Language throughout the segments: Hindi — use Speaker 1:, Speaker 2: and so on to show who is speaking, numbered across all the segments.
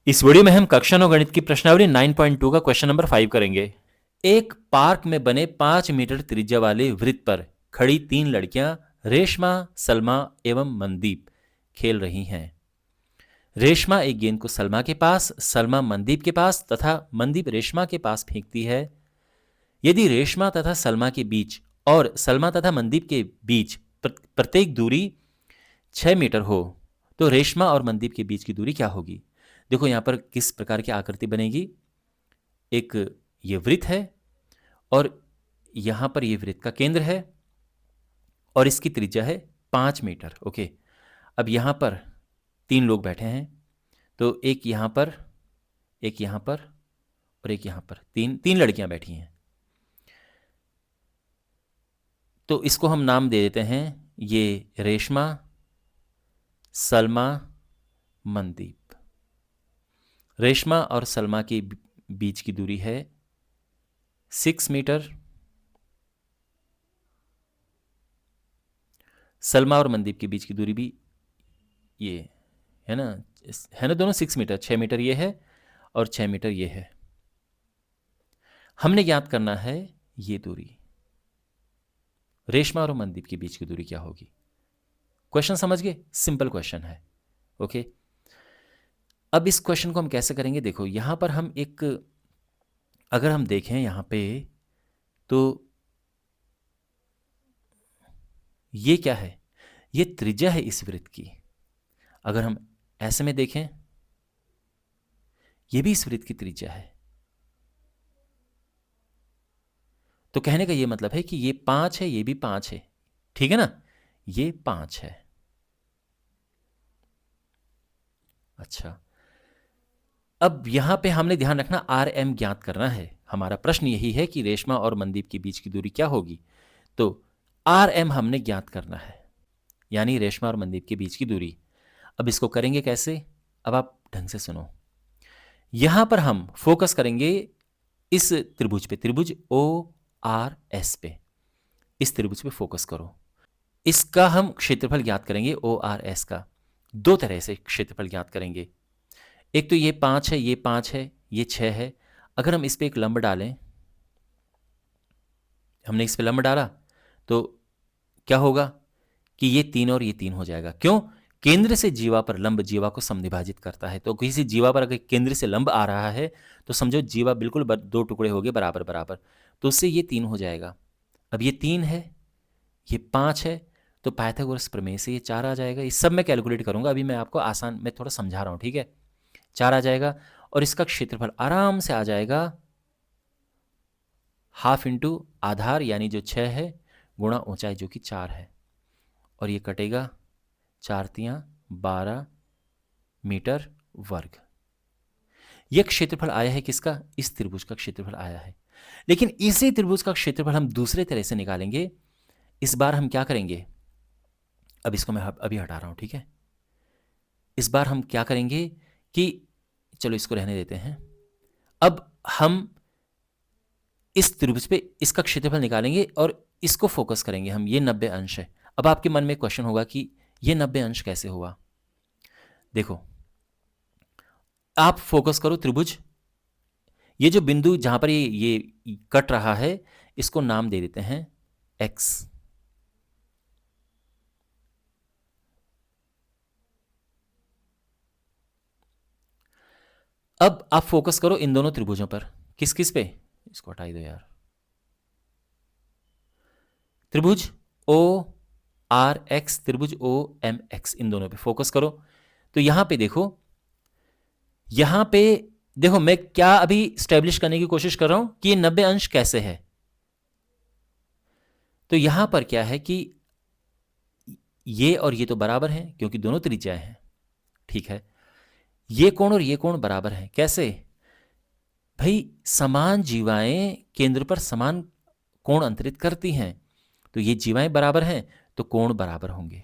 Speaker 1: इस वीडियो में हम कक्षा 9 गणित की प्रश्नावली 9.2 का क्वेश्चन नंबर 5 करेंगे। एक पार्क में बने 5 मीटर त्रिज्या वाले वृत्त पर खड़ी 3 लड़कियां रेशमा, सलमा एवं मनदीप खेल रही हैं। रेशमा एक गेंद को सलमा के पास, सलमा मनदीप के पास तथा मनदीप रेशमा के पास फेंकती है। यदि रेशमा तथा सलमा के बीच और सलमा तथा मनदीप के बीच प्रत्येक दूरी 6 मीटर हो तो रेशमा और मनदीप के बीच की दूरी क्या होगी? देखो यहाँ पर किस प्रकार की आकृति बनेगी। एक ये वृत्त है और यहाँ पर ये वृत्त का केंद्र है और इसकी त्रिज्या है 5 मीटर। ओके, अब यहाँ पर 3 लोग बैठे हैं, तो एक यहाँ पर, एक यहाँ पर और एक यहाँ पर, तीन लड़कियां बैठी हैं। तो इसको हम नाम दे देते हैं, ये रेशमा, सलमा, मनदीप। रेशमा और सलमा के बीच की दूरी है 6 मीटर। सलमा और मनदीप के बीच की दूरी भी ये है ना दोनों 6 मीटर। 6 मीटर ये है और 6 मीटर ये है। हमने ज्ञात करना है ये दूरी, रेशमा और मनदीप के बीच की दूरी क्या होगी। क्वेश्चन समझ गए? सिंपल क्वेश्चन है। ओके, अब इस क्वेश्चन को हम कैसे करेंगे? देखो यहां पर हम एक, अगर हम देखें यहां पे, तो ये क्या है? ये त्रिज्या है इस वृत्त की। अगर हम ऐसे में देखें, ये भी इस वृत्त की त्रिज्या है। तो कहने का ये मतलब है कि ये 5 है, ये भी 5 है, ठीक है ना? ये 5 है। अच्छा, अब यहां पे हमने ध्यान रखना आर एम ज्ञात करना है। हमारा प्रश्न यही है कि रेशमा और मनदीप के बीच की दूरी क्या होगी। तो आर एम हमने ज्ञात करना है, यानी रेशमा और मनदीप के बीच की दूरी। अब इसको करेंगे कैसे? अब आप ढंग से सुनो। यहां पर हम फोकस करेंगे इस त्रिभुज पे, त्रिभुज ओ आर एस पे। इस त्रिभुज पे फोकस करो। इसका हम क्षेत्रफल ज्ञात करेंगे ओ आर एस का। 2 तरह से क्षेत्रफल ज्ञात करेंगे। एक तो ये 5 है, ये 5 है, ये 6 है। अगर हम इस पे एक लंब डालें, हमने इस पे लंब डाला तो क्या होगा कि ये 3 और ये 3 हो जाएगा। क्यों? केंद्र से जीवा पर लंब जीवा को समद्विभाजित करता है। तो किसी जीवा पर अगर केंद्र से लंब आ रहा है तो समझो जीवा बिल्कुल 2 टुकड़े हो गए बराबर बराबर, तो उससे ये 3 हो जाएगा। अब ये 3 है, ये 5 है, तो पाइथागोरस प्रमेय से ये 4 आ जाएगा। इस सब मैं कैलकुलेट करूंगा, अभी मैं आपको आसान, मैं थोड़ा समझा रहा हूं, ठीक है? 4 आ जाएगा और इसका क्षेत्रफल आराम से आ जाएगा हाफ इंटू आधार यानी जो 6 है गुणा ऊंचाई जो कि 4 है, और ये कटेगा 4 तियां 12 मीटर वर्ग। यह क्षेत्रफल आया है किसका? इस त्रिभुज का क्षेत्रफल आया है। लेकिन इसी त्रिभुज का क्षेत्रफल हम दूसरे तरह से निकालेंगे। इस बार हम क्या करेंगे? अब इसको मैं अभी हटा रहा हूं, ठीक है? इस बार हम क्या करेंगे कि चलो इसको रहने देते हैं। अब हम इस त्रिभुज पे इसका क्षेत्रफल निकालेंगे और इसको फोकस करेंगे हम। ये 90 अंश है। अब आपके मन में क्वेश्चन होगा कि ये 90 अंश कैसे हुआ? देखो, आप फोकस करो त्रिभुज। ये जो बिंदु जहां पर ये कट रहा है, इसको नाम दे देते हैं x। अब आप फोकस करो इन दोनों त्रिभुजों पर। किस किस पे? इसको हटाई दो यार। त्रिभुज ओ आर एक्स, त्रिभुज ओ एम एक्स, इन दोनों पे फोकस करो। तो यहां पे देखो, यहां पे देखो, मैं क्या अभी स्टैब्लिश करने की कोशिश कर रहा हूं कि ये 90 अंश कैसे है। तो यहां पर क्या है कि ये और ये तो बराबर हैं क्योंकि दोनों त्रिज्याएं हैं, ठीक है? ये कोण और ये कोण बराबर हैं। कैसे भाई? समान जीवाएं केंद्र पर समान कोण अंतरित करती हैं, तो ये जीवाएं बराबर हैं तो कोण बराबर होंगे,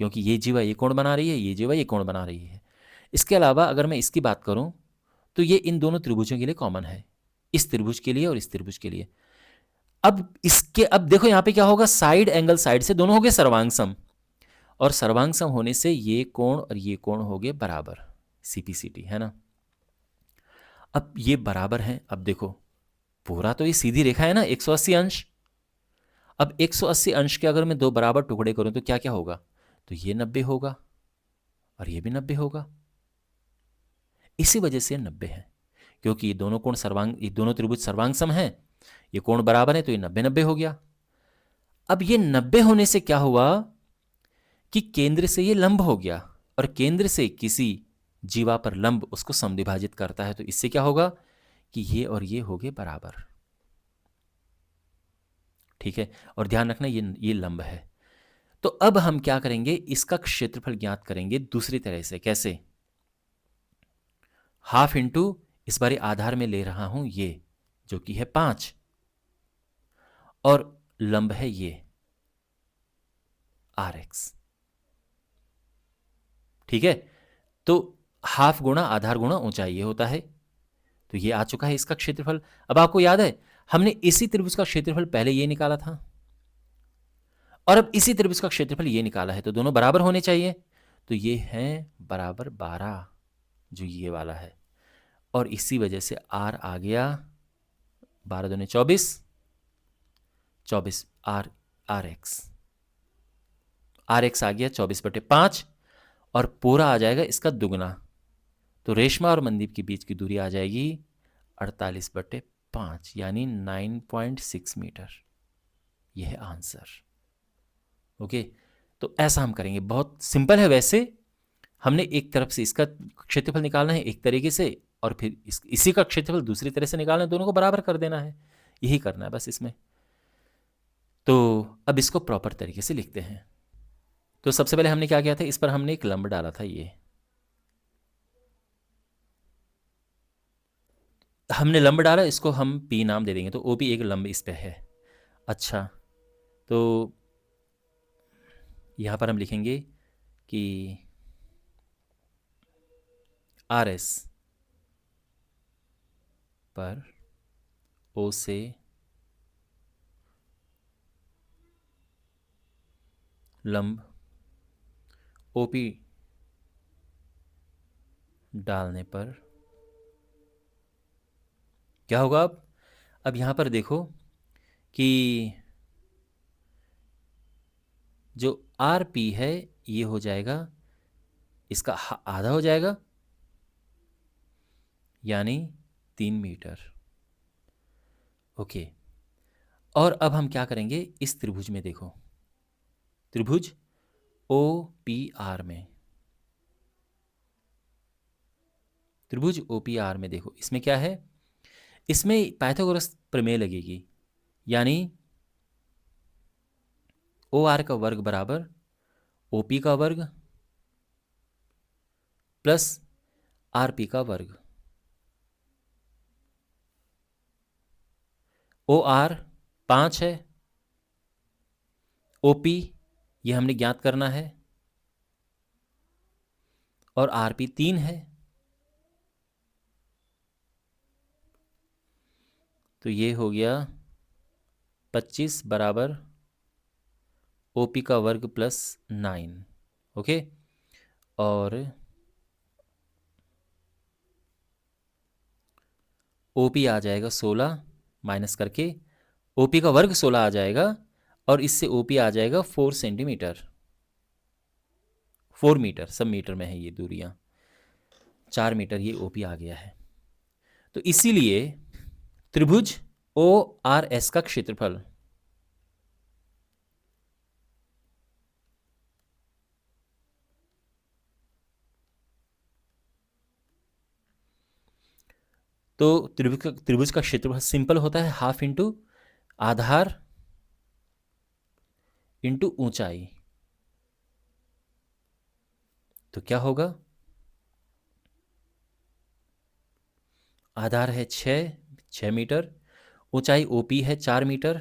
Speaker 1: क्योंकि ये जीवा ये कोण बना रही है, ये जीवा ये कोण बना रही है। इसके अलावा अगर मैं इसकी बात करूं तो ये इन दोनों त्रिभुजों के लिए कॉमन है, इस त्रिभुज के लिए और इस त्रिभुज के लिए। अब देखो यहां पे क्या होगा? साइड एंगल साइड से दोनों हो गए सर्वांग सम, और सर्वांग सम होने से ये कोण और ये कोण हो गए बराबर, CPCT, है ना। अब ये बराबर है। अब देखो पूरा तो ये सीधी रेखा है ना, 180 अंश। अब 180 अंश के अगर मैं दो बराबर टुकड़े करूं तो क्या क्या होगा, तो ये 90 होगा और ये भी 90 होगा। इसी वजह से 90 है, क्योंकि ये दोनों कोण सर्वांग, ये दोनों त्रिभुज सर्वांग सम है, ये कोण बराबर है, तो ये 90-90 हो गया। अब ये 90 होने से क्या हुआ कि केंद्र से ये लंब हो गया, और केंद्र से किसी जीवा पर लंब उसको समद्विभाजित करता है, तो इससे क्या होगा कि ये और ये हो गए बराबर। ठीक है, और ध्यान रखना ये लंब है। तो अब हम क्या करेंगे, इसका क्षेत्रफल ज्ञात करेंगे दूसरी तरह से। कैसे, हाफ इंटू, इस बार आधार में ले रहा हूं ये जो कि है 5, और लंब है ये RX। ठीक है, तो हाफ गुणा आधार गुणा ऊंचाई ये होता है। तो ये आ चुका है इसका क्षेत्रफल। अब आपको याद है हमने इसी त्रिभुज का क्षेत्रफल पहले ये निकाला था, और अब इसी त्रिभुज का क्षेत्रफल ये निकाला है, तो दोनों बराबर होने चाहिए। तो ये है बराबर 12, जो ये वाला है, और इसी वजह से R आ गया 12 दूनी 24, 24 RX आ गया 24/5, और पूरा आ जाएगा इसका दुगना। तो रेशमा और मनदीप के बीच की दूरी आ जाएगी 48/5, यानी 9.6 मीटर। यह है आंसर। ओके, तो ऐसा हम करेंगे, बहुत सिंपल है। वैसे हमने एक तरफ से इसका क्षेत्रफल निकालना है एक तरीके से, और फिर इसी का क्षेत्रफल दूसरी तरह से निकालना है, दोनों को बराबर कर देना है, यही करना है बस इसमें। तो अब इसको प्रॉपर तरीके से लिखते हैं। तो सबसे पहले हमने क्या किया था, इस पर हमने एक लंब डाला था, ये हमने लंब डाला, इसको हम P नाम दे देंगे, तो OP एक लंब इस पे है। अच्छा, तो यहां पर हम लिखेंगे कि RS पर O से लंब OP डालने पर क्या होगा। अब यहां पर देखो कि जो RP है ये हो जाएगा, इसका आधा हो जाएगा, यानी 3 मीटर। ओके, और अब हम क्या करेंगे, इस त्रिभुज में देखो, त्रिभुज OPR में, त्रिभुज OPR में देखो, इसमें क्या है, इसमें पाइथागोरस प्रमेय लगेगी, यानी OR का वर्ग बराबर OP का वर्ग प्लस RP का वर्ग। OR 5 है, OP ये हमने ज्ञात करना है, और RP 3 है। तो ये हो गया 25 बराबर OP का वर्ग प्लस 9। ओके, और OP आ जाएगा 16, माइनस करके OP का वर्ग 16 आ जाएगा, और इससे OP आ जाएगा 4 सेंटीमीटर, 4 मीटर, सब मीटर में है ये दूरियां, 4 मीटर ये OP आ गया है। तो इसीलिए त्रिभुज ORS का क्षेत्रफल तो त्रिभुज का क्षेत्रफल सिंपल होता है, हाफ इंटू आधार इंटू ऊंचाई। तो क्या होगा, आधार है 6 मीटर, ऊंचाई OP है 4 मीटर,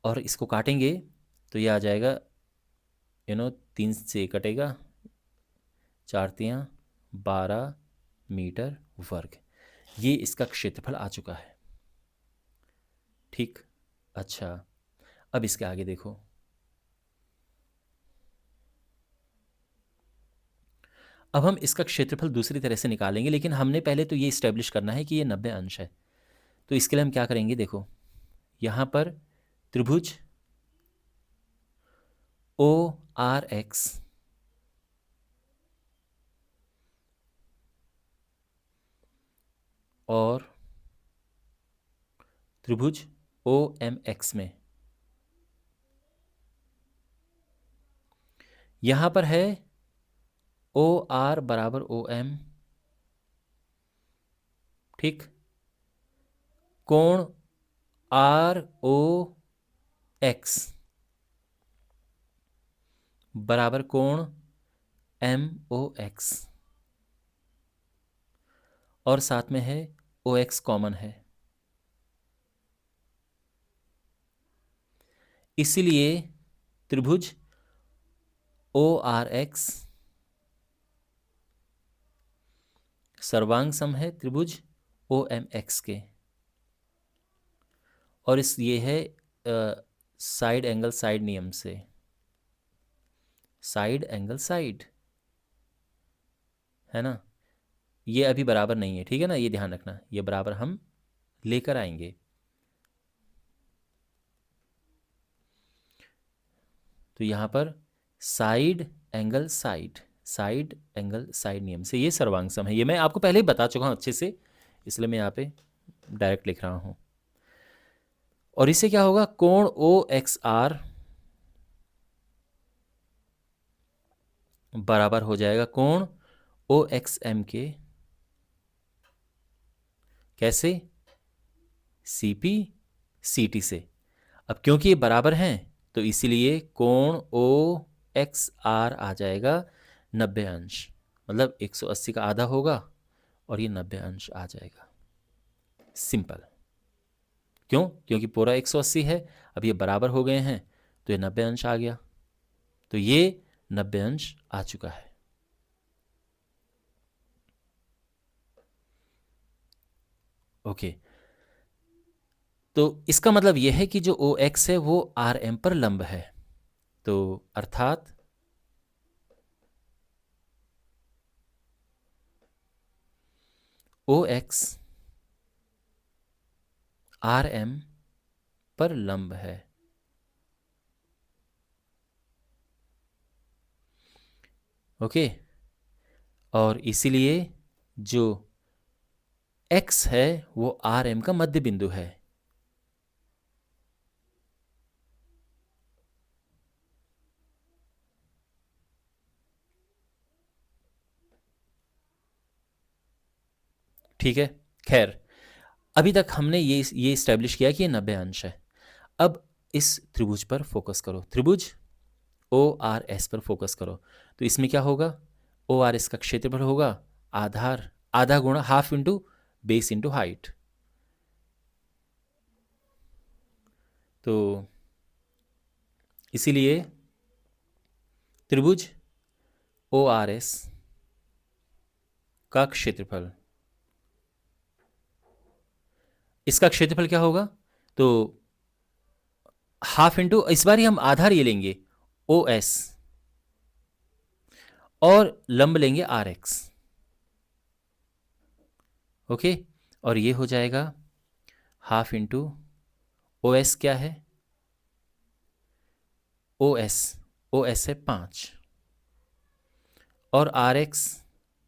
Speaker 1: और इसको काटेंगे तो ये आ जाएगा 3 से कटेगा, 4×3 = 12 मीटर वर्ग। ये इसका क्षेत्रफल आ चुका है। ठीक, अच्छा, अब इसके आगे देखो, अब हम इसका क्षेत्रफल दूसरी तरह से निकालेंगे, लेकिन हमने पहले तो ये इस्टेब्लिश करना है कि ये 90 अंश है। तो इसके लिए हम क्या करेंगे, देखो यहाँ पर त्रिभुज ओ आर एक्स और त्रिभुज ओ एम एक्स में यहाँ पर है ओ आर बराबर ओ एम, ठीक, कोण आर ओ एक्स बराबर कोण एम ओ एक्स, और साथ में है ओ एक्स कॉमन है, इसलिए त्रिभुज ओ आर एक्स सर्वांग सम है त्रिभुज ओ एम एक्स के, और इस ये है साइड एंगल साइड नियम से, साइड एंगल साइड, है ना। ये अभी बराबर नहीं है, ठीक है ना, ये ध्यान रखना, ये बराबर हम लेकर आएंगे। तो यहाँ पर side angle side, side angle side नियम से ये सर्वांग सम है। ये मैं आपको पहले ही बता चुका हूँ अच्छे से, इसलिए मैं यहाँ पे डायरेक्ट लिख रहा हूँ। और इससे क्या होगा, कोण ओ एक्स आर बराबर हो जाएगा कोण ओ एक्स एम के, कैसे, सी पी सी टी से। अब क्योंकि ये बराबर हैं तो इसीलिए कोण ओ एक्स आर आ जाएगा 90 अंश, मतलब 180 का आधा होगा और ये 90 अंश आ जाएगा। सिंपल। क्यों, क्योंकि पूरा 180 है, अब ये बराबर हो गए हैं तो ये 90 अंश आ गया, तो ये 90 अंश आ चुका है। ओके, तो इसका मतलब यह है कि जो ओ एक्स है वो आर एम पर लंब है, तो अर्थात ओ एक्स आर एम पर लंब है। ओके, और इसीलिए जो x है वो आर एम का मध्य बिंदु है। ठीक है, खैर अभी तक हमने ये इस्टेब्लिश किया कि ये 90 अंश है। अब इस त्रिभुज पर फोकस करो, त्रिभुज ओ आर एस पर फोकस करो। तो इसमें क्या होगा, ओ आर एस का क्षेत्रफल होगा आधार, आधा गुणा half into base into height. तो इसीलिए त्रिभुज ओ आर एस का क्षेत्रफल, इसका क्षेत्रफल क्या होगा, तो हाफ इंटू, इस बार ही हम आधार ये लेंगे ओ एस और लंब लेंगे आर एक्स। ओके, और ये हो जाएगा हाफ इंटू ओ एस क्या है, ओ एस है 5, और आर एक्स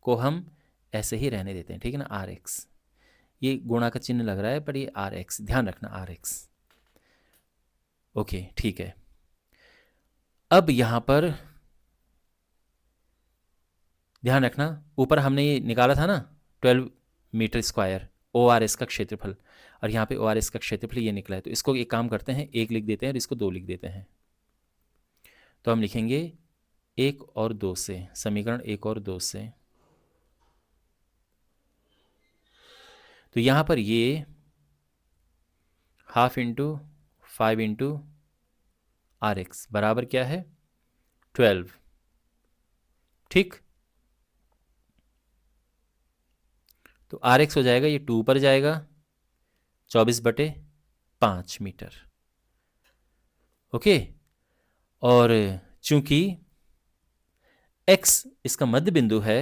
Speaker 1: को हम ऐसे ही रहने देते हैं, ठीक है ना, आर एक्स, ये गुणा का चिन्ह लग रहा है पर ये आर एक्स, ध्यान रखना आर एक्स। ओके, ठीक है। अब यहां पर ध्यान रखना, ऊपर हमने ये निकाला था ना 12 meter square O R S का क्षेत्रफल, और यहाँ पे ओ आर एस का क्षेत्रफल ये निकला है, तो इसको एक काम करते हैं, एक लिख देते हैं और इसको 2 लिख देते हैं। तो हम लिखेंगे 1 और 2 से, समीकरण 1 और 2 से। तो यहाँ पर ये half into 5 into R X बराबर क्या है 12, ठीक। तो आर एक्स हो जाएगा, ये 2 पर जाएगा 24/5 मीटर। ओके, और चूंकि x इसका मध्य बिंदु है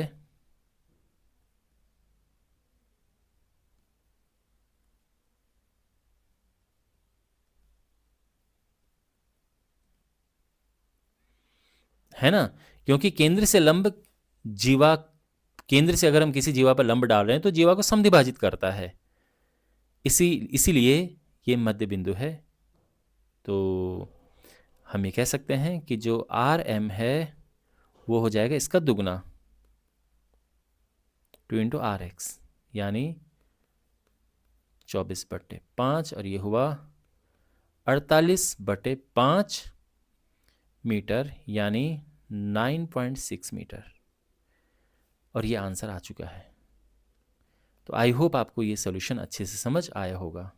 Speaker 1: है ना, क्योंकि केंद्र से लंब जीवा, केंद्र से अगर हम किसी जीवा पर लंब डाल रहे हैं तो जीवा को समद्विभाजित करता है, इसीलिए ये मध्य बिंदु है। तो हम ये कह सकते हैं कि जो आर एम है वो हो जाएगा इसका दुगना, 2 इंटू आर एक्स, यानी 24/5, और ये हुआ 48/5 मीटर, यानी 9.6 मीटर। और ये आंसर आ चुका है। तो आई होप आपको ये सोल्यूशन अच्छे से समझ आया होगा।